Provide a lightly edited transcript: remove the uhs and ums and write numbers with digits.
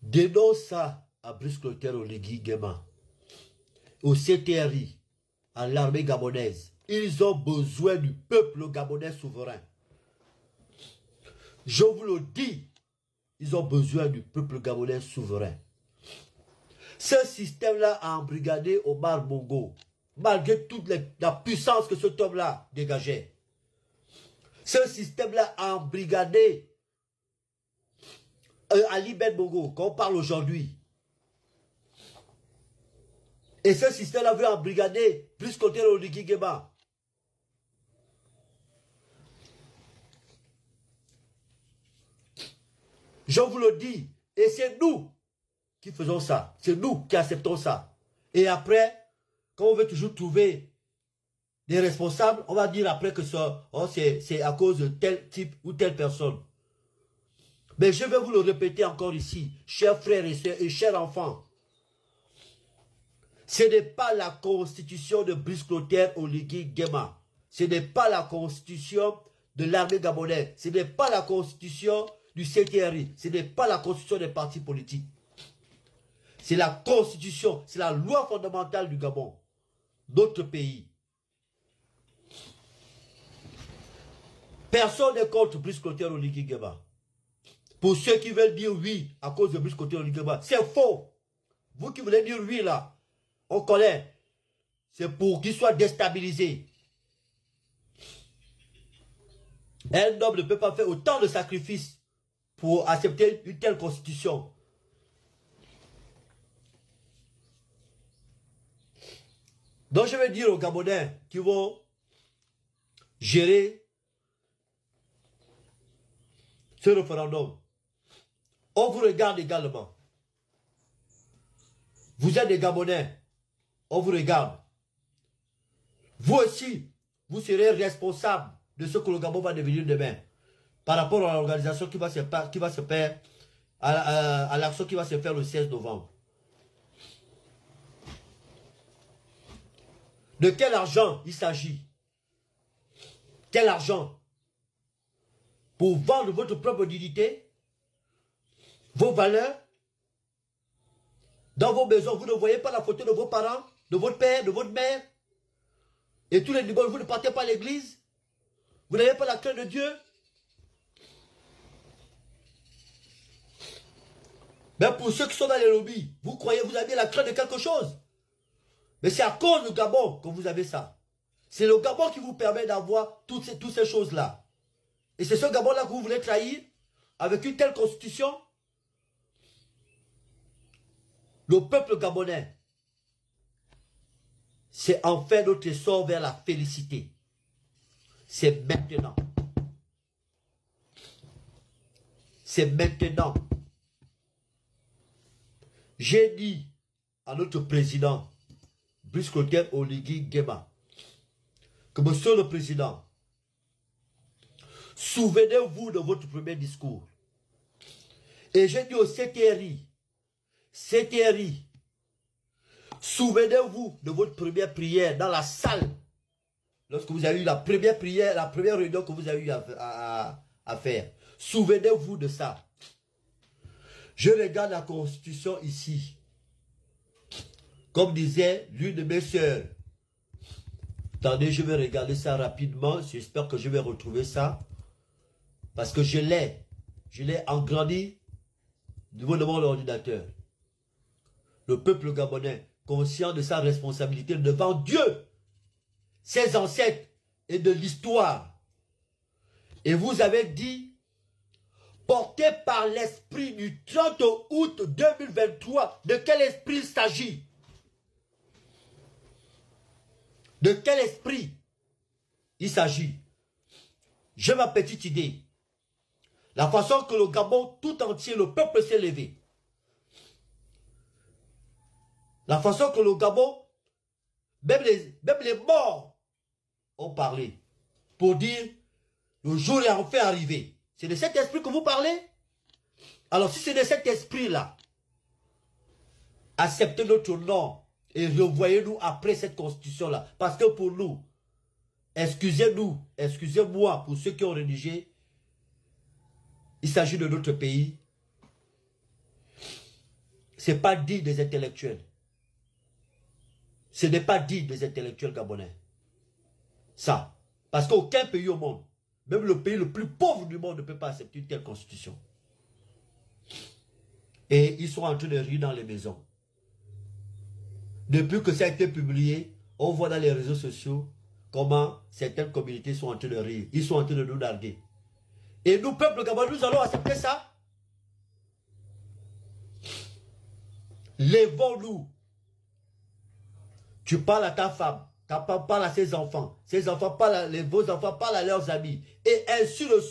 Dénonce ça à Brice Clotaire Oligui Nguema, au CTRI, à l'armée gabonaise. Ils ont besoin du peuple gabonais souverain. Je vous le dis, ils ont besoin du peuple gabonais souverain. Ce système-là a embrigadé Omar Bongo, malgré toute la puissance que cet homme-là dégageait. Ce système-là a embrigadé Ali Ben Bongo, qu'on parle aujourd'hui. Et ce système-là veut embrigader Brice Clotaire Oligui Nguema. Je vous le dis, et c'est nous qui faisons ça. C'est nous qui acceptons ça. Et après, quand on veut toujours trouver des responsables, on va dire après que c'est à cause de tel type ou telle personne. Mais je vais vous le répéter encore ici, chers frères et sœurs et chers enfants. Ce n'est pas la constitution de Brice Clotaire Oligui Nguema. Ce n'est pas la constitution de l'armée gabonaise. Ce n'est pas la constitution du CTRI. Ce n'est pas la constitution des partis politiques. C'est la constitution, c'est la loi fondamentale du Gabon, notre pays. Personne n'est contre Brice Clotaire Oligui Nguema. Pour ceux qui veulent dire oui à cause de Brice Clotaire Oligui Nguema, c'est faux. Vous qui voulez dire oui là, on connaît. C'est pour qu'il soit déstabilisé. Un homme ne peut pas faire autant de sacrifices pour accepter une telle constitution. Donc je vais dire aux Gabonais qui vont gérer ce référendum, on vous regarde également. Vous êtes des Gabonais, on vous regarde. Vous aussi, vous serez responsable de ce que le Gabon va devenir demain par rapport à l'organisation qui va se faire, à l'action qui va se faire le 16 novembre. De quel argent il s'agit? Quel argent? Pour vendre votre propre dignité, vos valeurs. Dans vos maisons, vous ne voyez pas la photo de vos parents, de votre père, de votre mère. Et tous les dimanches, vous ne partez pas à l'église. Vous n'avez pas la crainte de Dieu. Mais pour ceux qui sont dans les lobbies, vous croyez que vous avez la crainte de quelque chose. Mais c'est à cause du Gabon que vous avez ça. C'est le Gabon qui vous permet d'avoir toutes ces choses-là. Et c'est ce Gabon-là que vous voulez trahir avec une telle constitution. Le peuple gabonais, c'est enfin notre essor vers la félicité. C'est maintenant. C'est maintenant. J'ai dit à notre président, Brice Clotaire Oligui Nguema, que monsieur le président, souvenez-vous de votre premier discours. Et j'ai dit au CTRI, souvenez-vous de votre première prière dans la salle. Lorsque vous avez eu la première prière, la première réunion que vous avez eu à faire. Souvenez-vous de ça. Je regarde la Constitution ici. Comme disait l'une de mes sœurs. Attendez, je vais regarder ça rapidement. J'espère que je vais retrouver ça. Parce que je l'ai agrandi devant mon ordinateur. Le peuple gabonais, conscient de sa responsabilité devant Dieu, ses ancêtres et de l'histoire. Et vous avez dit, porté par l'esprit du 30 août 2023, de quel esprit il s'agit? De quel esprit il s'agit? J'ai ma petite idée. La façon que le Gabon tout entier, le peuple s'est levé. La façon que le Gabon, même les morts ont parlé. Pour dire, le jour est enfin arrivé. C'est de cet esprit que vous parlez? Alors si c'est de cet esprit-là, acceptez notre nom et revoyez-nous après cette constitution-là. Parce que pour nous, excusez-nous, excusez-moi pour ceux qui ont rédigé, il s'agit de notre pays. C'est pas dit des intellectuels. Ce n'est pas dit des intellectuels gabonais. Ça. Parce qu'aucun pays au monde, même le pays le plus pauvre du monde, ne peut pas accepter une telle constitution. Et ils sont en train de rire dans les maisons. Depuis que ça a été publié, on voit dans les réseaux sociaux comment certaines communautés sont en train de rire. Ils sont en train de nous narguer. Et nous, peuple gabonais, nous allons accepter ça. Lèvons-nous. Tu parles à ta femme, ta femme parle à ses enfants parlent vos enfants parlent à leurs amis. Et ainsi de suite.